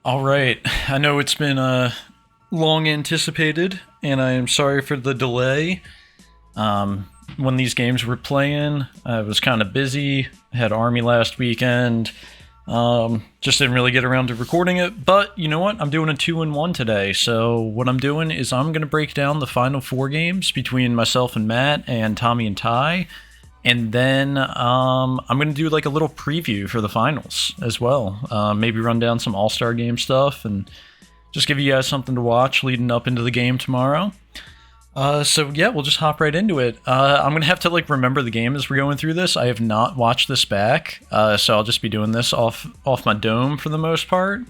All right. I know it's been long anticipated, and I am sorry for the delay. When these games were playing, I was kind of busy. I had Army last weekend. Just didn't really get around to recording it. But you know what? I'm doing a 2-in-1 today. So what I'm doing is I'm going to break down the final four games between myself and Matt and Tommy and Ty. And then I'm going to do like a little preview for the finals as well. Maybe run down some All-Star game stuff and just give you guys something to watch leading up into the game tomorrow. So yeah, we'll just hop right into it. I'm going to have to like remember the game as we're going through this. I have not watched this back, so I'll just be doing this off my dome for the most part.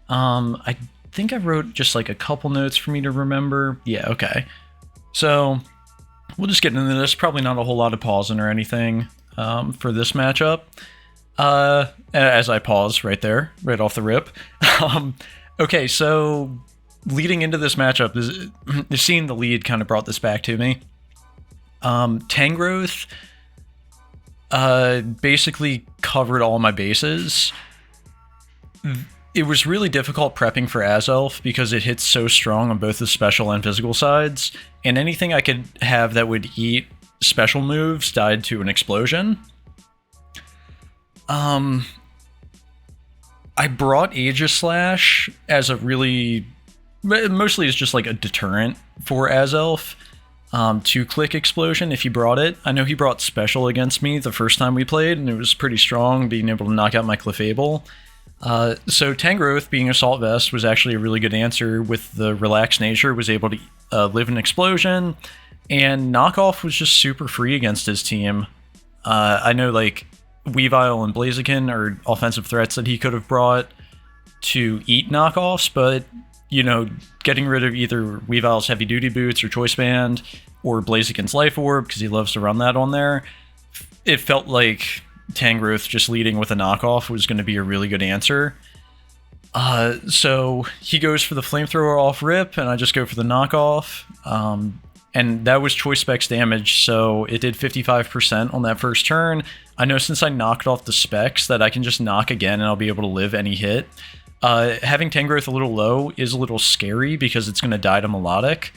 I think I wrote just like a couple notes for me to remember. Yeah, okay. So we'll just get into this. Probably not a whole lot of pausing or anything for this matchup. As I pause right there, right off the rip. Okay, so leading into this matchup, seeing the lead kind of brought this back to me. Tangrowth basically covered all my bases. It was really difficult prepping for Azelf because it hits so strong on both the special and physical sides, and anything I could have that would eat special moves died to an explosion. I brought Aegislash as a really... mostly as just like a deterrent for Azelf. Two-click explosion if he brought it. I know he brought special against me the first time we played, and it was pretty strong, being able to knock out my Clefable. So Tangrowth, being Assault Vest, was actually a really good answer with the relaxed nature, was able to live an explosion, and Knockoff was just super free against his team. I know like Weavile and Blaziken are offensive threats that he could have brought to eat knockoffs, but you know, getting rid of either Weavile's Heavy Duty Boots or Choice Band or Blaziken's Life Orb, because he loves to run that on there, it felt like Tangrowth just leading with a knockoff was going to be a really good answer. So he goes for the Flamethrower off rip, and I just go for the knockoff. And that was Choice Specs damage, so it did 55% on that first turn. I know since I knocked off the specs that I can just knock again and I'll be able to live any hit. Having Tangrowth a little low is a little scary because it's going to die to Melodic.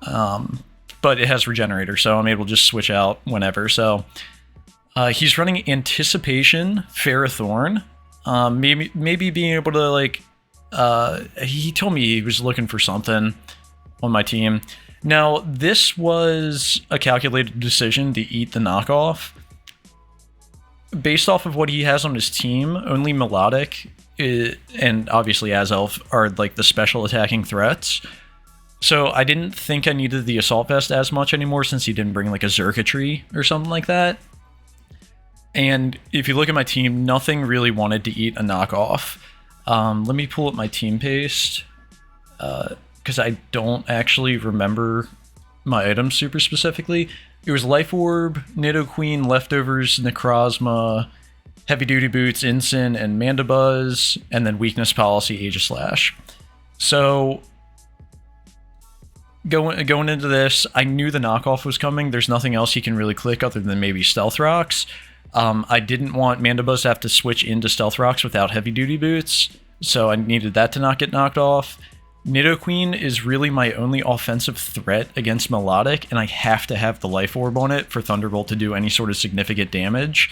But it has Regenerator, so I'm able to just switch out whenever. So he's running Anticipation, Ferrothorn. Maybe being able to, like... he told me he was looking for something on my team. Now, this was a calculated decision to eat the knockoff. Based off of what he has on his team, only Melodic and obviously Azelf are like the special attacking threats. So I didn't think I needed the Assault Vest as much anymore since he didn't bring like a Xurkitree or something like that. And if you look at my team, nothing really wanted to eat a knockoff. Let me pull up my team paste because I don't actually remember my items super specifically. It was Life Orb, Nidoqueen, Leftovers, Necrozma, Heavy Duty Boots, Ensign, and Mandibuzz, and then Weakness Policy, Aegislash. So, going into this, I knew the knockoff was coming. There's nothing else he can really click other than maybe Stealth Rocks. I didn't want Mandibuzz to have to switch into Stealth Rocks without Heavy Duty Boots, so I needed that to not get knocked off. Nidoqueen is really my only offensive threat against Melodic, and I have to have the Life Orb on it for Thunderbolt to do any sort of significant damage.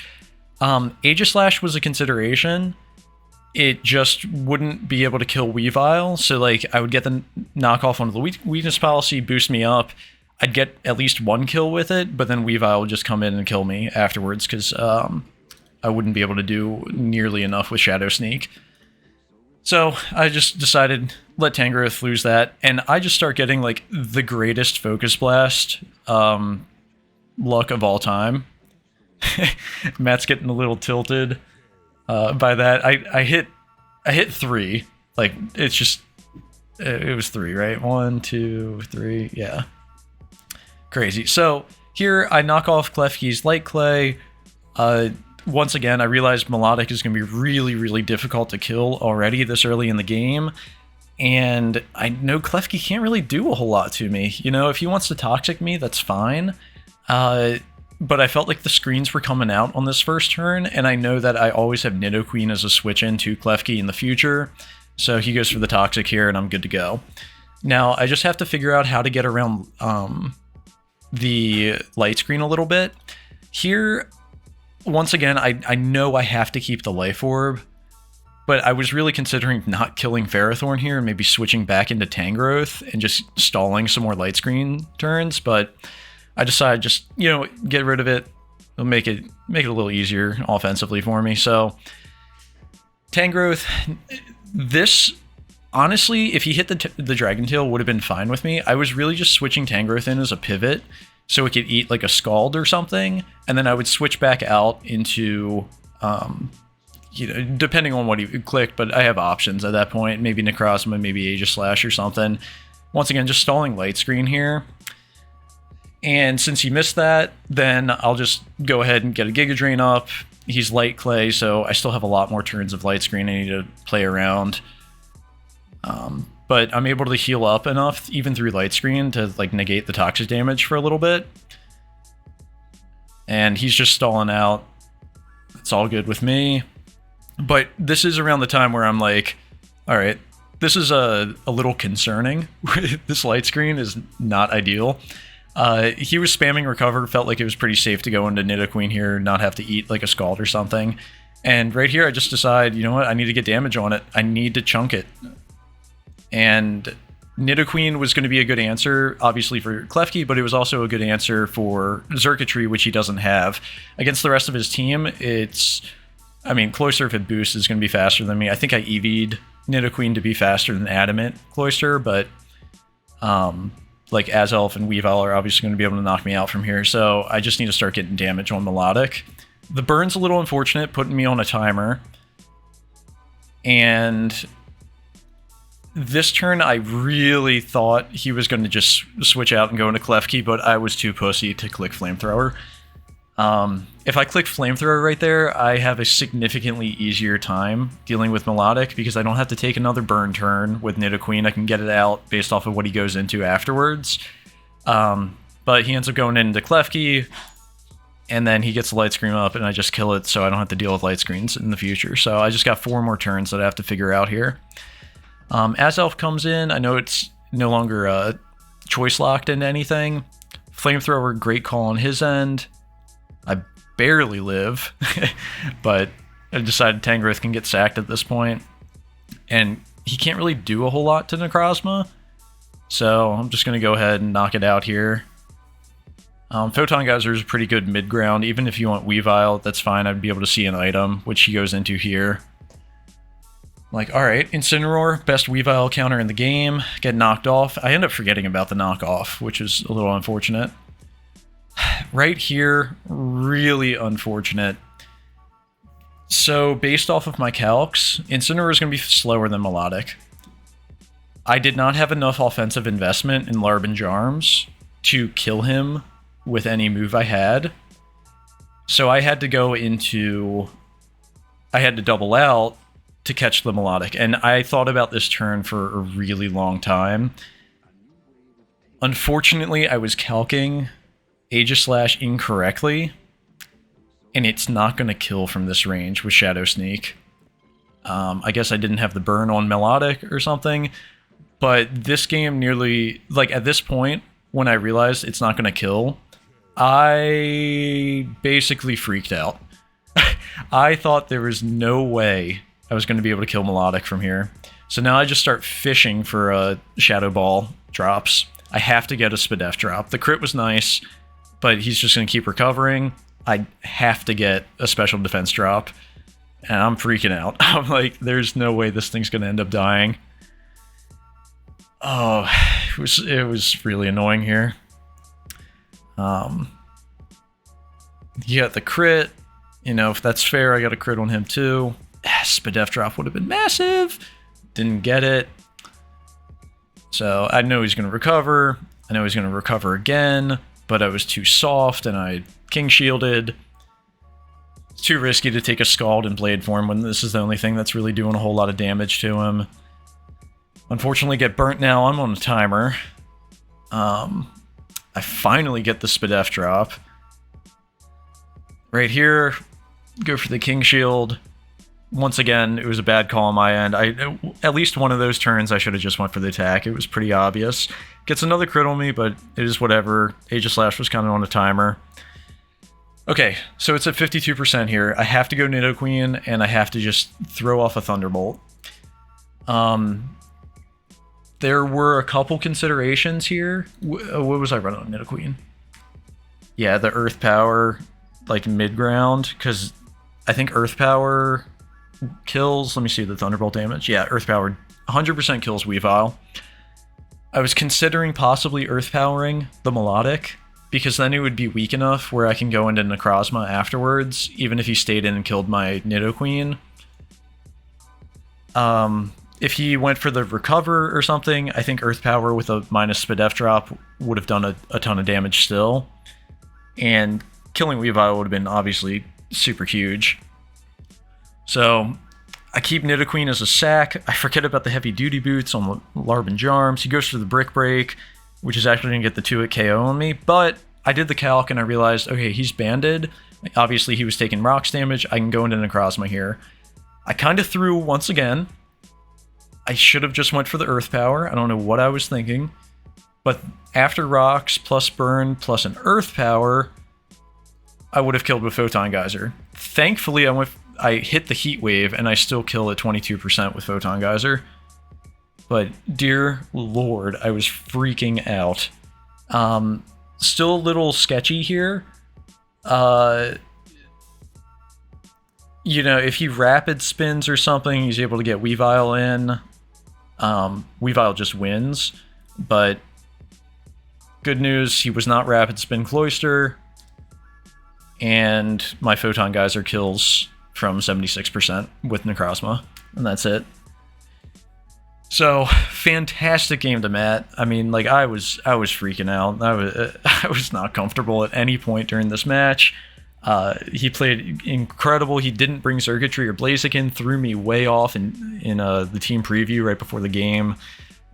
Aegislash was a consideration. It just wouldn't be able to kill Weavile, so like I would get the knockoff on the Weakness Policy, boost me up. I'd get at least one kill with it, but then Weavile would just come in and kill me afterwards, because I wouldn't be able to do nearly enough with Shadow Sneak. So I just decided, let Tangrowth lose that, and I just start getting like the greatest Focus Blast luck of all time. Matt's getting a little tilted by that. I hit 3. Like, it's just, it was 3, right? 1, 2, 3, yeah. Crazy. So here I knock off Klefki's Light Clay. Once again, I realized Melodic is going to be really, really difficult to kill already this early in the game. And I know Klefki can't really do a whole lot to me. You know, if he wants to Toxic me, that's fine. But I felt like the screens were coming out on this first turn, and I know that I always have Nidoqueen as a switch in to Klefki in the future. So he goes for the Toxic here, and I'm good to go. Now, I just have to figure out how to get around the light screen a little bit. Here, once again, I know I have to keep the Life Orb, but I was really considering not killing Ferrothorn here and maybe switching back into Tangrowth and just stalling some more light screen turns, but I decided just, you know, get rid of it. It'll make it a little easier offensively for me. So Tangrowth, this, honestly, if he hit the Dragon Tail, would have been fine with me. I was really just switching Tangrowth in as a pivot so it could eat like a Scald or something, and then I would switch back out into, you know, depending on what he clicked, but I have options at that point. Maybe Necrozma, maybe Aegislash or something. Once again, just stalling light screen here. And since he missed that, then I'll just go ahead and get a Giga Drain up. He's Light Clay, so I still have a lot more turns of light screen I need to play around. But I'm able to heal up enough, even through light screen, to like negate the toxic damage for a little bit. And he's just stalling out. It's all good with me. But this is around the time where I'm like, all right, this is a little concerning. This light screen is not ideal. He was spamming Recover, felt like it was pretty safe to go into Nidoqueen here, not have to eat like a Scald or something. And right here, I just decide, you know what, I need to get damage on it. I need to chunk it. And Nidoqueen was going to be a good answer, obviously, for Klefki, but it was also a good answer for Xurkitree, which he doesn't have. Against the rest of his team, it's... I mean, Cloyster, if it boosts, is going to be faster than me. I think I EV'd Nidoqueen to be faster than Adamant Cloyster, but... like Azelf and Weavile are obviously going to be able to knock me out from here, so I just need to start getting damage on Melodic. The burn's a little unfortunate, putting me on a timer. And this turn, I really thought he was going to just switch out and go into Klefki, but I was too pussy to click Flamethrower. If I click Flamethrower right there, I have a significantly easier time dealing with Melodic because I don't have to take another burn turn with Nidoqueen. I can get it out based off of what he goes into afterwards. But he ends up going into Klefki, and then he gets the Light Screen up, and I just kill it so I don't have to deal with Light Screens in the future. So I just got 4 more turns that I have to figure out here. Azelf comes in. I know it's no longer choice locked into anything. Flamethrower, great call on his end. I barely live, but I decided Tangrowth can get sacked at this point. And he can't really do a whole lot to Necrozma, so I'm just going to go ahead and knock it out here. Photon Geyser is a pretty good mid-ground. Even if you want Weavile, that's fine. I'd be able to see an item, which he goes into here. Like, alright, Incineroar, best Weavile counter in the game, get knocked off. I end up forgetting about the knockoff, which is a little unfortunate. Right here, really unfortunate. So, based off of my calcs, Incineroar is going to be slower than Melodic. I did not have enough offensive investment in Larbin Jarms to kill him with any move I had. So I had to go into... I had to double out to catch the Melodic. And I thought about this turn for a really long time. Unfortunately, I was calcing Aegislash incorrectly, and it's not going to kill from this range with Shadow Sneak. I guess I didn't have the burn on Melodic or something, but this game nearly... Like, at this point, when I realized it's not going to kill, I basically freaked out. I thought there was no way I was going to be able to kill Melodic from here. So now I just start fishing for Shadow Ball drops. I have to get a Spadef drop. The crit was nice, but he's just going to keep recovering. I have to get a special defense drop, and I'm freaking out. I'm like, there's no way this thing's going to end up dying. Oh, it was really annoying here. You got the crit. You know, if that's fair, I got a crit on him too. Spadef drop would have been massive. Didn't get it. So I know he's going to recover. I know he's going to recover again, but I was too soft and I King Shielded. It's too risky to take a Scald in Blade form when this is the only thing that's really doing a whole lot of damage to him. Unfortunately, get burnt now. I'm on a timer. I finally get the Spadef drop. Right here, go for the King Shield. once again, it was a bad call on my end. At least one of those turns, I should have just went for the attack. It was pretty obvious. Gets another crit on me, but it is whatever. Aegislash was kind of on a timer. Okay, so it's at 52% here. I have to go Nidoqueen, and I have to just throw off a Thunderbolt. There were a couple considerations here. What was I running on Nidoqueen? Yeah, the Earth Power, like mid-ground, because I think Earth Power kills. Let me see the Thunderbolt damage. Yeah, Earth Power 100% kills Weavile. I was considering possibly Earth Powering the Melodic, because then it would be weak enough where I can go into Necrozma afterwards, even if he stayed in and killed my Nidoqueen. If he went for the Recover or something, I think Earth Power with a minus Spadef drop would have done a ton of damage still. And killing Weavile would have been obviously super huge. So I keep Nidoqueen as a sack. I forget about the heavy duty boots on the Larbin Jarms. He goes for the Brick Break, which is actually going to get the 2-hit KO on me. But I did the calc and I realized, okay, he's banded. Obviously, he was taking rocks damage. I can go into Necrozma here. I kind of threw once again. I should have just went for the Earth Power. I don't know what I was thinking. But after rocks plus burn plus an Earth Power, I would have killed with Photon Geyser. Thankfully, I hit the Heat Wave, and I still kill at 22% with Photon Geyser. But, dear lord, I was freaking out. Still a little sketchy here. You know, if he rapid spins or something, he's able to get Weavile in. Weavile just wins. But, good news, he was not rapid spin Cloyster. And my Photon Geyser kills from 76% with Necrozma, and that's it. So, fantastic game to Matt. I mean, like, I was freaking out. I was not comfortable at any point during this match. He played incredible. He didn't bring Circuitry or Blaziken, threw me way off in the team preview right before the game.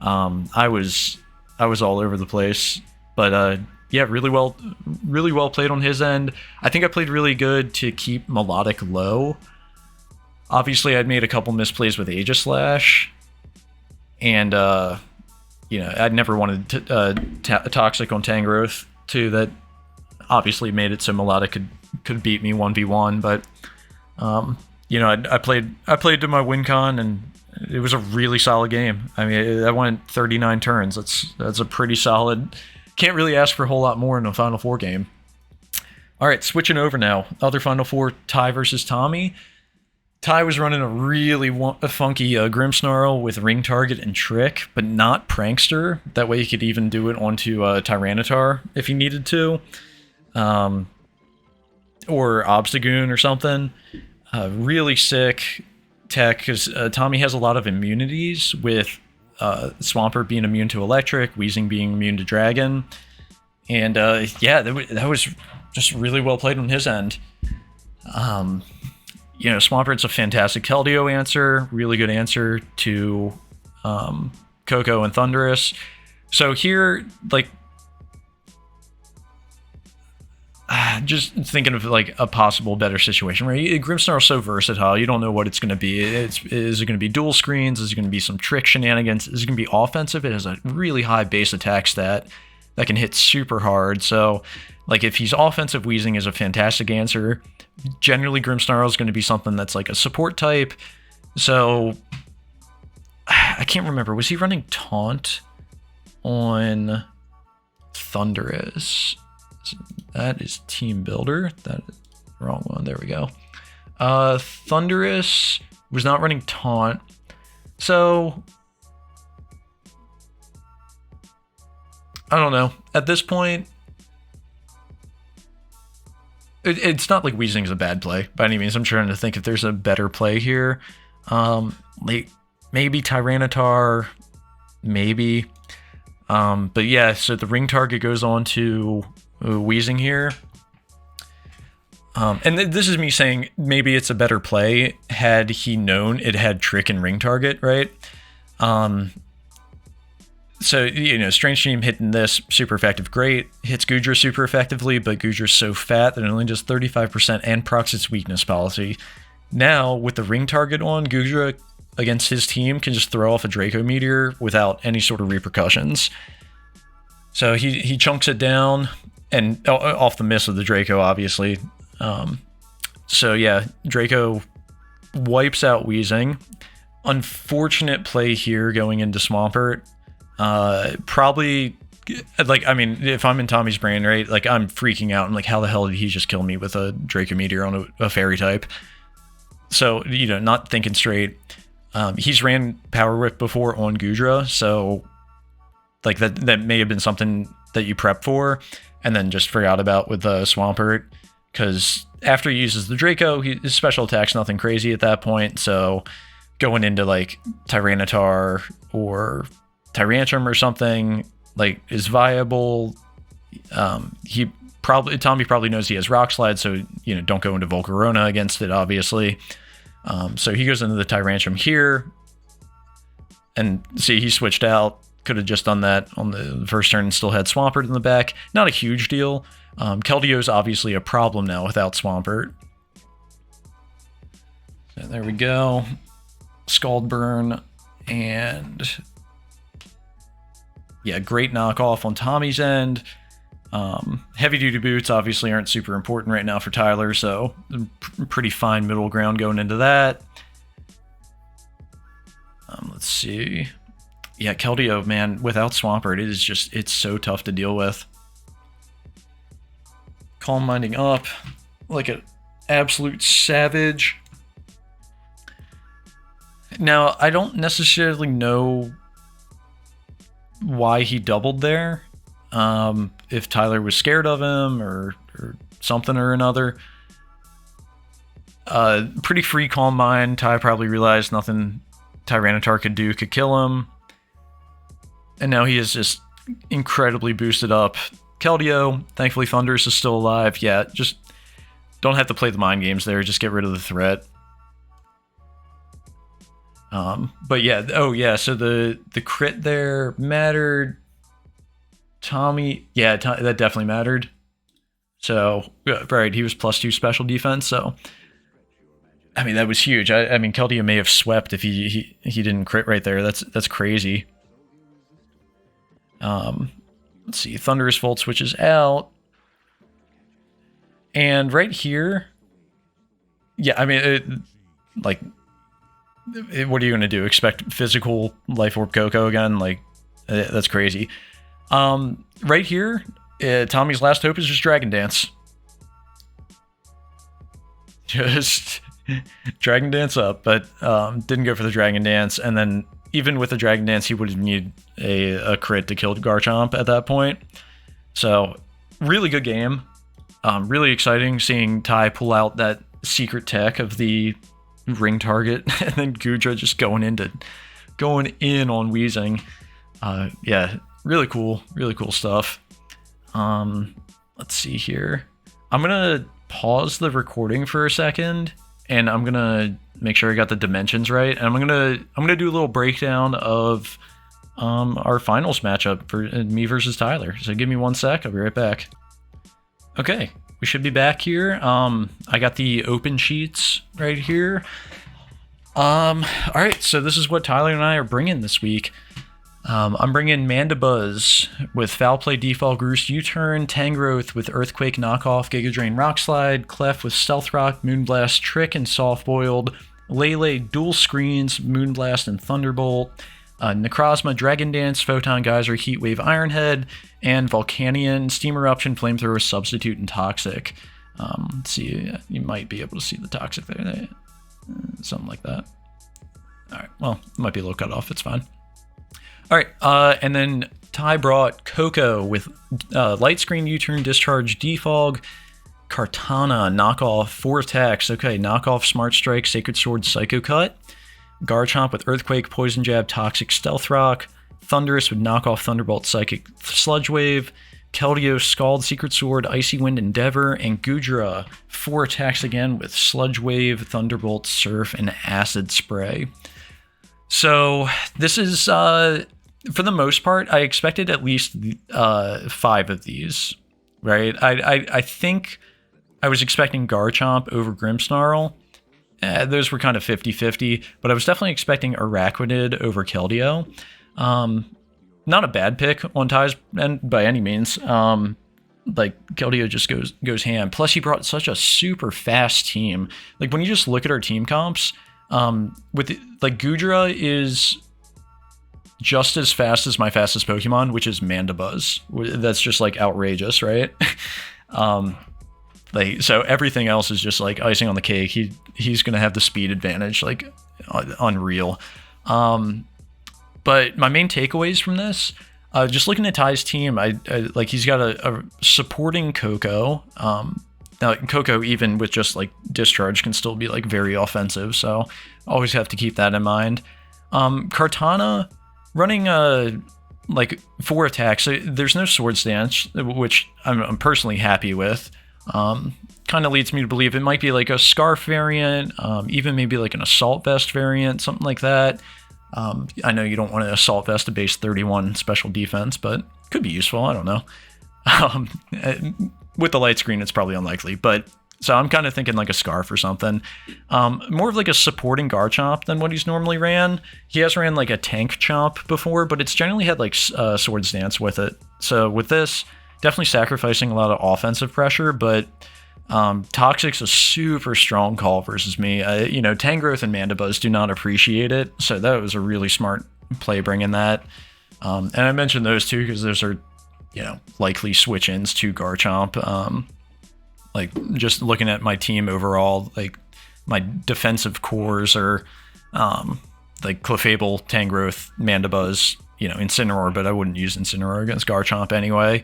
I was all over the place, but yeah, really well played on his end. I think I played really good to keep Melodic low. Obviously, I'd made a couple misplays with Aegislash, and you know, I'd never wanted Toxic on Tangrowth too. That obviously made it so Melodic could beat me 1v1. But you know, I played to my win con, and it was a really solid game. I mean, I went 39 turns. That's a pretty solid. Can't really ask for a whole lot more in a Final Four game. All right, switching over now. Other Final Four, Ty versus Tommy. Ty was running a really funky Grimmsnarl with Ring Target and Trick, but not Prankster. That way he could even do it onto Tyranitar if he needed to. Or Obstagoon or something. Really sick tech, because Tommy has a lot of immunities with Swampert being immune to Electric, Weezing being immune to Dragon. And yeah, that was just really well played on his end. You know, Swampert's a fantastic Keldeo answer, really good answer to Coco and Thundurus. So here, like, just thinking of like a possible better situation where Grimmsnarl's so versatile, you don't know what it's going to be. Is it going to be dual screens? Is it going to be some trick shenanigans? Is it going to be offensive? It has a really high base attack stat that can hit super hard. So, like, if he's offensive, Weezing is a fantastic answer. Generally, Grimmsnarl is going to be something that's like a support type. So, I can't remember. Was he running Taunt on Thundurus? That is Team Builder. That is the wrong one. There we go. Thundurus was not running Taunt. So, I don't know. At this point, it's not like Weezing is a bad play by any means. I'm trying to think if there's a better play here. Like maybe Tyranitar, maybe. But yeah, so the Ring Target goes on to Weezing here. And this is me saying maybe it's a better play had he known it had Trick and Ring Target, right? So, you know, Strange Stream hitting this, super effective, great. Hits Goodra super effectively, but Goodra's so fat that it only does 35% and procs its weakness policy. Now, with the ring target on, Gudra against his team can just throw off a Draco Meteor without any sort of repercussions. So he chunks it down, and off the miss of the Draco, obviously. So yeah, Draco wipes out Weezing. Unfortunate play here going into Swampert. Probably, like, I mean, if I'm in Tommy's brain, right, like, I'm freaking out. I'm like, how the hell did he just kill me with a Draco Meteor on a fairy type? So, you know, not thinking straight. He's ran Power Whip before on Gudra, so, like, that may have been something that you prep for, and then just forgot about with Swampert, because after he uses the Draco, his special attack's nothing crazy at that point, so going into, like, Tyranitar or Tyrantrum or something, like, is viable. Tommy probably knows he has Rock Slide, so, you know, don't go into Volcarona against it, obviously. So he goes into the Tyrantrum here, and see, he switched out. Could have just done that on the first turn and still had Swampert in the back. Not a huge deal. Keldio's obviously a problem now without Swampert. So there we go. Scald Burn, and yeah, great knockoff on Tommy's end. Heavy duty boots obviously aren't super important right now for Tyler, so pretty fine middle ground going into that. Let's see. Yeah, Keldeo, man, without Swampert, it's so tough to deal with. Calm Minding up like an absolute savage. Now, I don't necessarily know why he doubled there. If Tyler was scared of him or something or another. Pretty free Calm Mind. Ty probably realized nothing Tyranitar could kill him. And now he is just incredibly boosted up. Keldeo, thankfully Thundurus is still alive. Yeah, just don't have to play the mind games there. Just get rid of the threat. But yeah, oh yeah, so the crit there mattered. Tommy, yeah, that definitely mattered. So, right, he was +2 special defense, so I mean, that was huge. I mean, Keldeo may have swept if he didn't crit right there. That's crazy. Let's see, Thunderous Volt switches out. And right here, yeah, I mean, what are you going to do? Expect physical Life Orb Coco again? Like, that's crazy. Right here, Tommy's last hope is just Dragon Dance. Just Dragon Dance up, but didn't go for the Dragon Dance. And then even with the Dragon Dance, he would have needed a crit to kill Garchomp at that point. So, really good game. Really exciting seeing Ty pull out that secret tech of the ring target, and then Gudra just going in on Weezing. Yeah, really cool stuff. Let's see here. I'm gonna pause the recording for a second, and I'm gonna make sure I got the dimensions right, and I'm gonna do a little breakdown of our finals matchup for me versus Tyler. So give me 1 sec. I'll be right back. Okay, we should be back here. I got the open sheets right here. All right, so this is what Tyler and I are bringing this week. I'm bringing Mandibuzz with Foul Play, Default, Roost, U-Turn, Tangrowth with Earthquake, Knockoff, Giga Drain, Rock Slide, Clef with Stealth Rock, Moonblast, Trick, and Soft Boiled, Lele, Dual Screens, Moonblast, and Thunderbolt, Necrozma, Dragon Dance, Photon Geyser, Heatwave, Ironhead, and Volcanion, Steam Eruption, Flamethrower, Substitute, and Toxic. Let's see, you might be able to see the Toxic there. Something like that. Alright, well, it might be a little cut off, it's fine. Alright, and then Ty brought Coco with Light Screen, U-Turn, Discharge, Defog, Kartana, Knockoff, 4 attacks. Okay, Knockoff, Smart Strike, Sacred Sword, Psycho Cut. Garchomp with Earthquake, Poison Jab, Toxic, Stealth Rock. Thunderous with Knockoff, Thunderbolt, Psychic, Sludge Wave. Keldeo, Scald, Secret Sword, Icy Wind, Endeavor. And Gudra, 4 attacks again with Sludge Wave, Thunderbolt, Surf, and Acid Spray. So this is, for the most part, I expected at least 5 of these, right? I think I was expecting Garchomp over Grimmsnarl, those were kind of 50-50, but I was definitely expecting Araquanid over Keldeo. Not a bad pick on ties and by any means. Like Keldeo just goes ham. Plus he brought such a super fast team. Like when you just look at our team comps, like Goodra is just as fast as my fastest Pokemon, which is Mandibuzz. That's just like outrageous, right? Like so everything else is just like icing on the cake. He's gonna have the speed advantage, like unreal. But my main takeaways from this, just looking at Ty's team, I like he's got a supporting Coco. Now Coco, even with just like discharge, can still be like very offensive, so always have to keep that in mind. Kartana running like 4 attacks. So there's no Swords Dance, which I'm personally happy with. Kind of leads me to believe it might be like a Scarf variant, even maybe like an Assault Vest variant, something like that. I know you don't want an Assault Vest to base 31 special defense, but could be useful. I don't know. With the light screen, it's probably unlikely, but so I'm kind of thinking like a Scarf or something. More of like a supporting Garchomp than what he's normally ran. He has ran like a Tank Chomp before, but it's generally had like Swords Dance with it. So with this, definitely sacrificing a lot of offensive pressure, but Toxic's a super strong call versus me. Tangrowth and Mandibuzz do not appreciate it, so that was a really smart play bringing that. And I mentioned those two because those are, likely switch-ins to Garchomp. Like, just looking at my team overall, like, my defensive cores are, like, Clefable, Tangrowth, Mandibuzz, Incineroar, but I wouldn't use Incineroar against Garchomp anyway.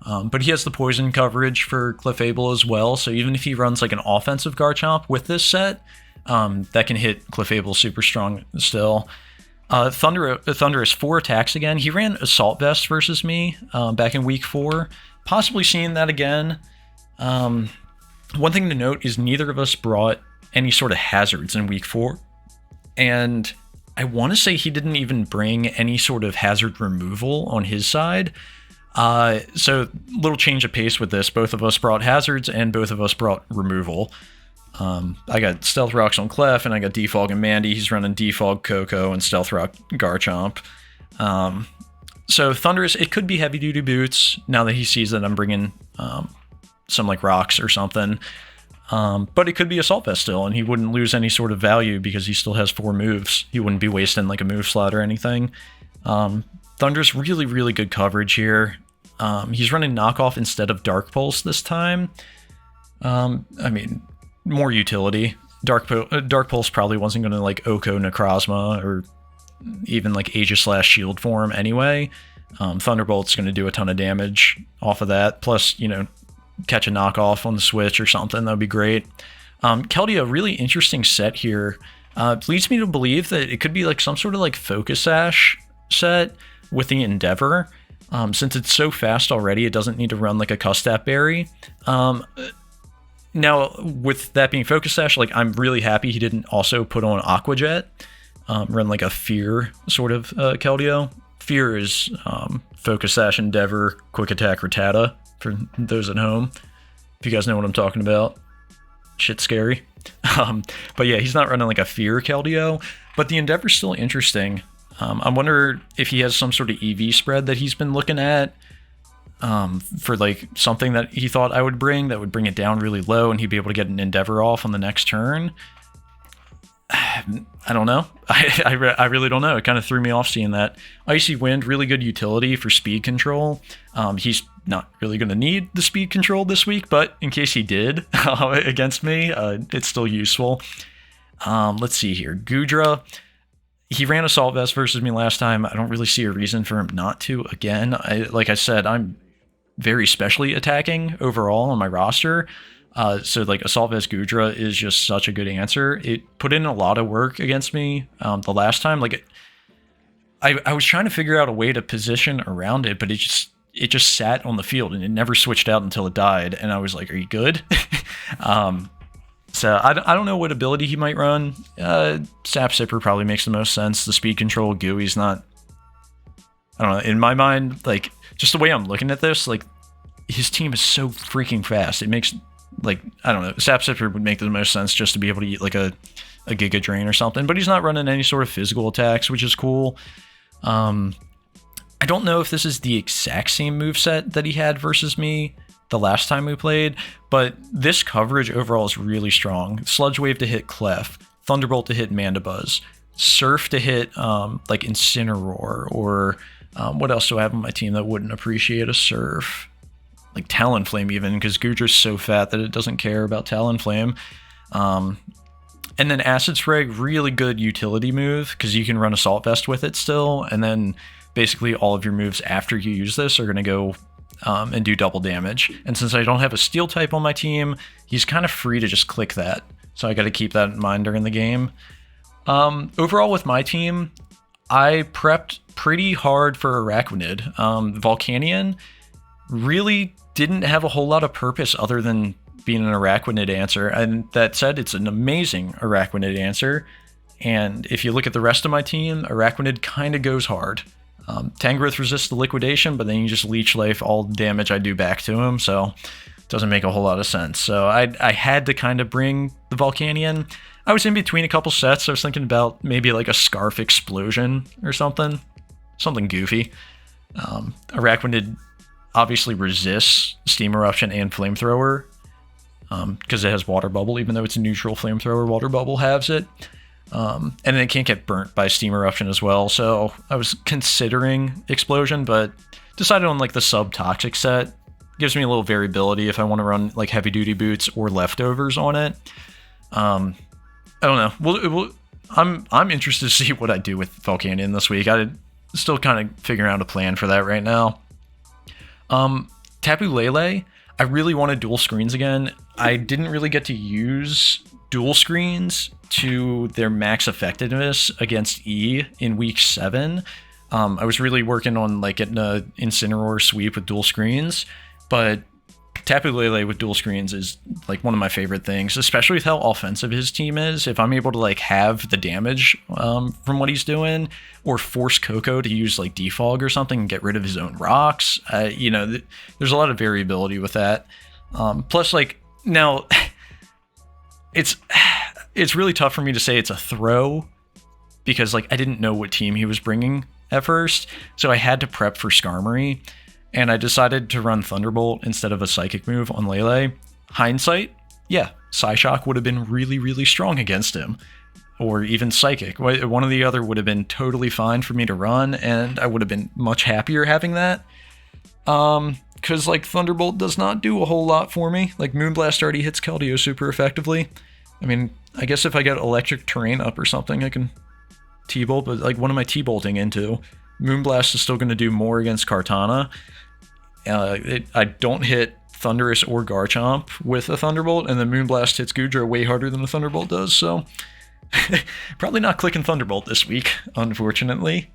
But he has the poison coverage for Clefable as well, so even if he runs, like, an offensive Garchomp with this set, that can hit Clefable super strong still. Thunder has 4 attacks again. He ran Assault Vest versus me back in week 4. Possibly seeing that again. One thing to note is neither of us brought any sort of hazards in week 4. And I want to say he didn't even bring any sort of hazard removal on his side. So little change of pace with this. Both of us brought hazards and both of us brought removal. I got Stealth Rocks on Clef and I got Defog and Mandy. He's running Defog, Coco, and Stealth Rock Garchomp. So Thunderous, it could be heavy duty boots now that he sees that I'm bringing some like rocks or something. But it could be Assault Vest still, and he wouldn't lose any sort of value because he still has 4 moves. He wouldn't be wasting like a move slot or anything. Thunderous, really, really good coverage here. He's running Knockoff instead of Dark Pulse this time. More utility. Dark Pulse probably wasn't going to like Oko Necrozma or even like Aegis/Shield form anyway. Thunderbolt's going to do a ton of damage off of that. Plus, catch a knockoff on the switch or something. That'd be great. Keldeo, really interesting set here. Leads me to believe that it could be like some sort of like Focus Sash set with the Endeavor. Since it's so fast already, it doesn't need to run like a Custap Berry. Now, with that being Focus Sash, like I'm really happy he didn't also put on Aqua Jet, run like a Fear sort of Keldeo. Fear is Focus Sash, Endeavor, Quick Attack, Rattata for those at home. If you guys know what I'm talking about, shit's scary. But yeah, he's not running like a Fear Keldeo, but the Endeavor's still interesting. I wonder if he has some sort of EV spread that he's been looking at. For like something that he thought I would bring that would bring it down really low and he'd be able to get an Endeavor off on the next turn. I don't know. I really don't know. It kind of threw me off seeing that. Icy Wind, really good utility for speed control. He's not really going to need the speed control this week, but in case he did against me, it's still useful. Let's see here. Goodra. He ran Assault Vest versus me last time. I don't really see a reason for him not to again. Like I said, I'm very specially attacking overall on my roster. So like Assault Vest Goodra is just such a good answer. It put in a lot of work against me the last time. Like I was trying to figure out a way to position around it, but it just sat on the field and it never switched out until it died. And I was like, are you good? So I don't know what ability he might run. Sap Sipper probably makes the most sense. The speed control, Gooey's not... I don't know. In my mind, like, just the way I'm looking at this, like, his team is so freaking fast. It makes like, I don't know, Sap Sipper would make the most sense just to be able to eat like a Giga Drain or something, but he's not running any sort of physical attacks, which is cool. I don't know if this is the exact same moveset that he had versus me the last time we played, but this coverage overall is really strong. Sludge Wave to hit Clef, Thunderbolt to hit Mandibuzz, Surf to hit like Incineroar, or what else do I have on my team that wouldn't appreciate a Surf? Like Talonflame even, because Goodra's so fat that it doesn't care about Talonflame. And then Acid Spray, really good utility move, because you can run Assault Vest with it still, and then basically all of your moves after you use this are going to go and do double damage. And since I don't have a Steel type on my team, he's kind of free to just click that. So I got to keep that in mind during the game. Overall with my team, I prepped pretty hard for Araquanid. Volcanion really didn't have a whole lot of purpose other than being an Araquanid answer. And that said, it's an amazing Araquanid answer. And if you look at the rest of my team, Araquanid kind of goes hard. Tangrowth resists the liquidation, but then you just leech life all the damage I do back to him, so it doesn't make a whole lot of sense. So I had to kind of bring the Volcanion. I was in between a couple sets. I was thinking about maybe like a Scarf Explosion or something goofy. Araquanid obviously resists Steam Eruption and Flamethrower because it has Water Bubble, even though it's a neutral Flamethrower, Water Bubble halves it. And then it can't get burnt by Steam Eruption as well, so I was considering Explosion, but decided on like the sub-toxic set. Gives me a little variability if I want to run like heavy duty boots or leftovers on it. I don't know. I'm interested to see what I do with Volcanion this week. I'm still kind of figuring out a plan for that right now. Tapu Lele, I really wanted dual screens again. I didn't really get to use dual screens to their max effectiveness against E in week 7. I was really working on like getting a Incineroar sweep with dual screens, but Tapu Lele with dual screens is like one of my favorite things, especially with how offensive his team is. If I'm able to like have the damage from what he's doing, or force Coco to use like defog or something and get rid of his own rocks, there's a lot of variability with that. Plus, like, now it's really tough for me to say it's a throw because like I didn't know what team he was bringing at first, so I had to prep for Skarmory, and I decided to run Thunderbolt instead of a Psychic move on Lele. Hindsight, yeah, Psyshock would have been really, really strong against him, or even Psychic. One or the other would have been totally fine for me to run, and I would have been much happier having that. Because like Thunderbolt does not do a whole lot for me. Like Moonblast already hits Keldeo super effectively. I mean, I guess if I get Electric Terrain up or something, I can T-Bolt, but like what am I T-Bolting into? Moonblast is still going to do more against Kartana. I don't hit Thundurus or Garchomp with a Thunderbolt, and then Moonblast hits Goodra way harder than a Thunderbolt does, so probably not clicking Thunderbolt this week, unfortunately.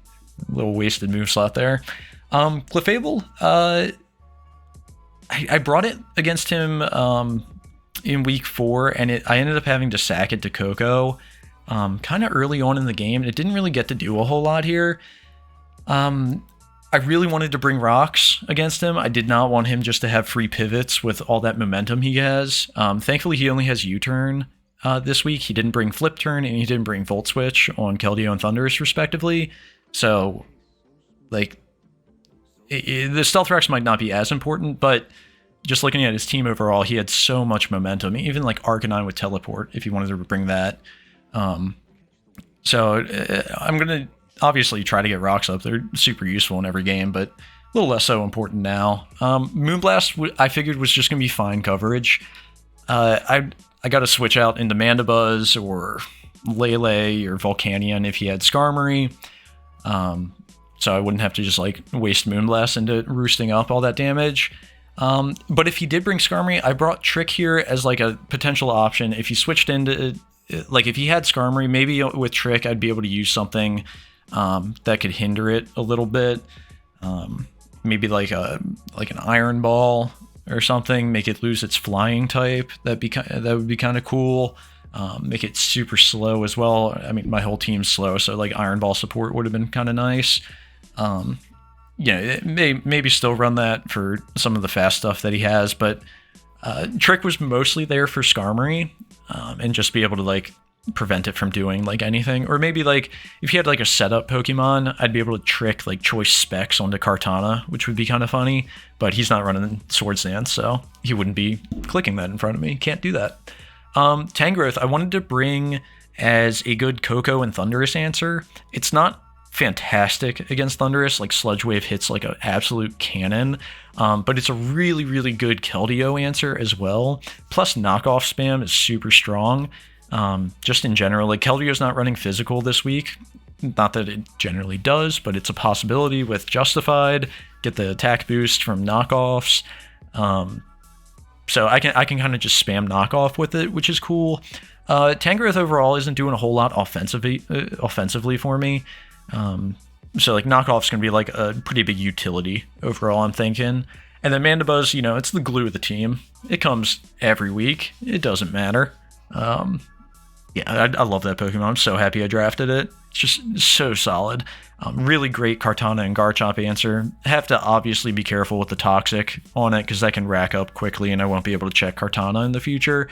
A little wasted move slot there. Clefable, I brought it against him in week 4, and I ended up having to sack it to Coco kind of early on in the game. It didn't really get to do a whole lot here. I really wanted to bring rocks against him. I did not want him just to have free pivots with all that momentum he has. Thankfully, he only has U-Turn this week. He didn't bring Flip Turn, and he didn't bring Volt Switch on Keldeo and Thundurus, respectively. So, like, the Stealth Rocks might not be as important, but just looking at his team overall, he had so much momentum. Even like Arcanine with Teleport, if you wanted to bring that. So I'm going to obviously try to get rocks up. They're super useful in every game, but a little less so important now. Moonblast, I figured, was just going to be fine coverage. I got to switch out into Mandibuzz or Lele or Volcanion if he had Skarmory. So I wouldn't have to just like waste Moonblast into roosting up all that damage. But if he did bring Skarmory, I brought Trick here as like a potential option. If he switched into, like if he had Skarmory, maybe with Trick, I'd be able to use something that could hinder it a little bit. Maybe like an Iron Ball or something, make it lose its flying type. That would be kind of cool. Make it super slow as well. I mean, my whole team's slow, so like Iron Ball support would have been kind of nice. Maybe still run that for some of the fast stuff that he has, but Trick was mostly there for Skarmory, and just be able to like prevent it from doing like anything. Or maybe like if you had like a setup Pokemon, I'd be able to trick like Choice Specs onto Kartana, which would be kind of funny. But he's not running Swords Dance, so he wouldn't be clicking that in front of me. Can't do that. Tangrowth, I wanted to bring as a good Koko and Thundurus answer. It's not fantastic against Thundurus, like Sludge Wave hits like an absolute cannon, but it's a really, really good Keldeo answer as well. Plus knockoff spam is super strong. Just in general, like Keldeo's not running physical this week. Not that it generally does, but it's a possibility with Justified. Get the attack boost from knockoffs. So I can kind of just spam knockoff with it, which is cool. Tangrowth overall isn't doing a whole lot offensively for me. So like knockoff's gonna be like a pretty big utility overall, I'm thinking. And then Mandibuzz, you know, it's the glue of the team. It comes every week. It doesn't matter. Yeah, I love that Pokemon. I'm so happy I drafted it. It's just so solid. Really great Kartana and Garchomp answer. Have to obviously be careful with the Toxic on it because that can rack up quickly and I won't be able to check Kartana in the future.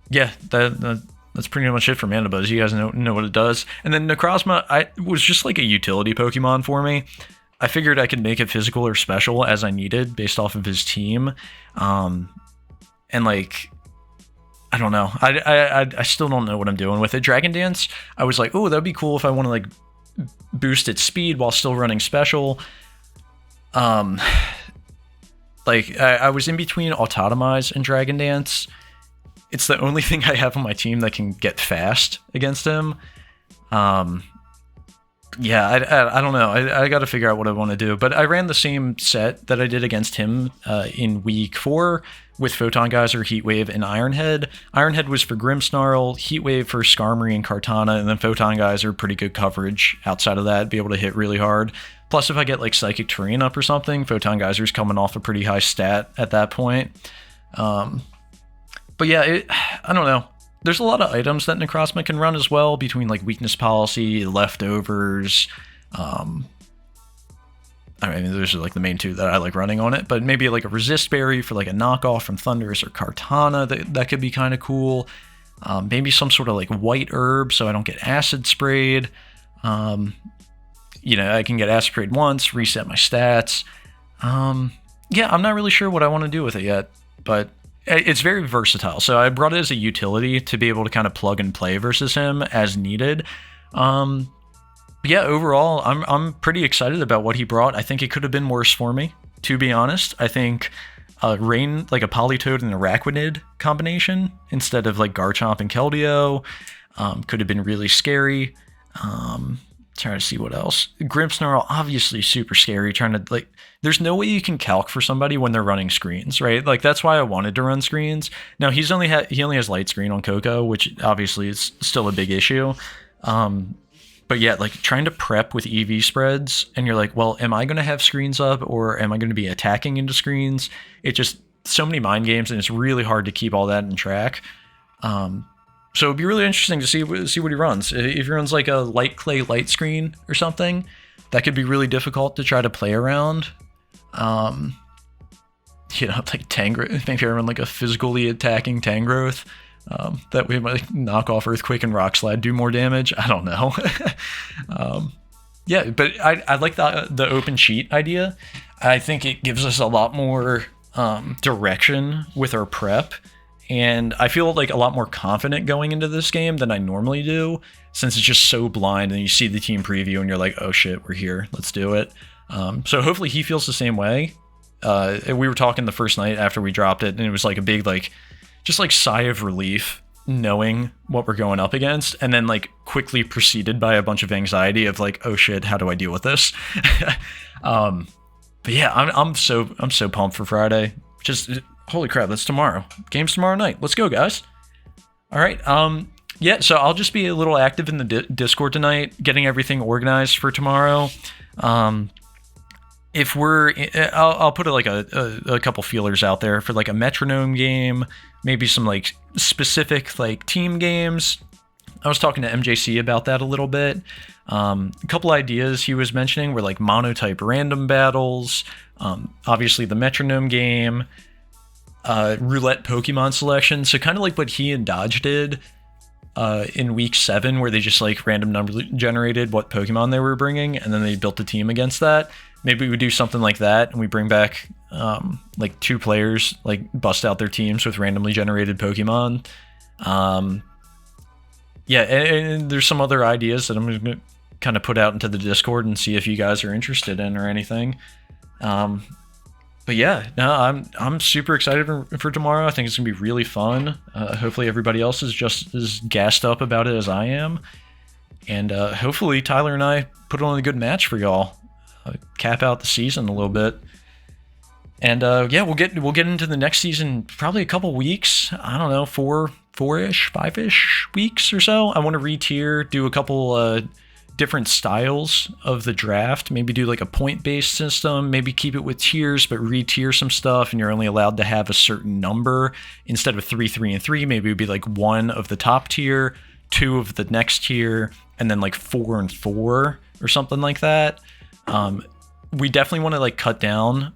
Yeah, that's pretty much it for Mandibuzz. You guys know what it does. And then Necrozma was just like a utility Pokemon for me. I figured I could make it physical or special as I needed based off of his team. And like, I don't know. I still don't know what I'm doing with it. Dragon Dance, I was like, oh, that'd be cool if I want to like boost its speed while still running special. Like I was in between Autotomize and Dragon Dance. It's the only thing I have on my team that can get fast against him. Yeah, I don't know. I got to figure out what I want to do. But I ran the same set that I did against him in week 4 with Photon Geyser, Heat Wave, and Iron Head. Iron Head was for Grimmsnarl, Heat Wave for Skarmory and Kartana, and then Photon Geyser, pretty good coverage outside of that, be able to hit really hard. Plus, if I get like Psychic Terrain up or something, Photon Geyser's coming off a pretty high stat at that point. But yeah, I don't know. There's a lot of items that Necrozma can run as well, between like Weakness Policy, Leftovers. I mean, those are like the main two that I like running on it, but maybe like a Resist Berry for like a knockoff from Thundurus or Kartana, that could be kind of cool. Maybe some sort of like white herb so I don't get acid sprayed. You know, I can get acid sprayed once, reset my stats. Yeah, I'm not really sure what I want to do with it yet, but it's very versatile. So I brought it as a utility to be able to kind of plug and play versus him as needed. But yeah, overall, I'm pretty excited about what he brought. I think it could have been worse for me, to be honest. I think Rain, like a Politoed and Araquanid combination instead of like Garchomp and Keldeo, could have been really scary. Trying to see what else. Grimmsnarl, obviously super scary. Trying to like, there's no way you can calc for somebody when they're running screens, right? Like that's why I wanted to run screens. Now he only has light screen on Koko, which obviously is still a big issue. But yeah, like trying to prep with EV spreads, and you're like, well, am I going to have screens up or am I going to be attacking into screens? It just so many mind games, and it's really hard to keep all that in track. So it'd be really interesting to see what he runs. If he runs like a light clay light screen or something, that could be really difficult to try to play around. You know, like Tangrowth, maybe I run like a physically attacking Tangrowth. That way might knock off Earthquake and Rock Slide, do more damage. I don't know. Yeah, but I like the open cheat idea. I think it gives us a lot more direction with our prep. And I feel like a lot more confident going into this game than I normally do, since it's just so blind and you see the team preview and you're like, oh shit, we're here, let's do it. So hopefully he feels the same way. We were talking the first night after we dropped it, and it was like a big, like, just like sigh of relief knowing what we're going up against, and then like quickly preceded by a bunch of anxiety of like, oh shit, how do I deal with this? But yeah, I'm so pumped for Friday. Just holy crap, that's tomorrow. Game's tomorrow night. Let's go, guys. All right. Yeah, so I'll just be a little active in the Discord tonight, getting everything organized for tomorrow. If I'll put like a couple feelers out there for like a metronome game, maybe some like specific like team games. I was talking to MJC about that a little bit. A couple ideas he was mentioning were like monotype random battles, obviously the metronome game, roulette Pokemon selection. So kind of like what he and Dodge did in week 7, where they just like random number generated what Pokemon they were bringing, and then they built a team against that. Maybe we do something like that, and we bring back like 2 players, like bust out their teams with randomly generated Pokemon. Yeah, and there's some other ideas that I'm going to kind of put out into the Discord and see if you guys are interested in or anything. But yeah, no, I'm super excited for tomorrow. I think it's gonna be really fun. Hopefully everybody else is just as gassed up about it as I am, and hopefully Tyler and I put on a good match for y'all, cap out the season a little bit. And yeah, we'll get into the next season probably a couple weeks. I don't know, 5-ish weeks or so. I want to re-tier, do a couple different styles of the draft, maybe do like a point-based system, maybe keep it with tiers but re-tier some stuff, and you're only allowed to have a certain number. Instead of 3, 3, and 3, maybe it would be like 1 of the top tier, 2 of the next tier, and then like 4 and 4 or something like that. We definitely want to like cut down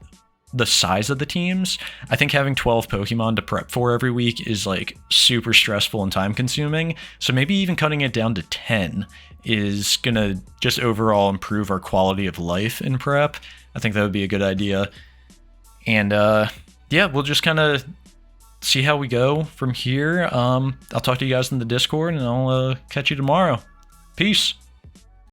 the size of the teams. I think having 12 Pokemon to prep for every week is like super stressful and time consuming. So maybe even cutting it down to 10 is gonna just overall improve our quality of life in prep. I think that would be a good idea. And yeah, we'll just kind of see how we go from here. I'll talk to you guys in the Discord, and I'll catch you tomorrow. Peace.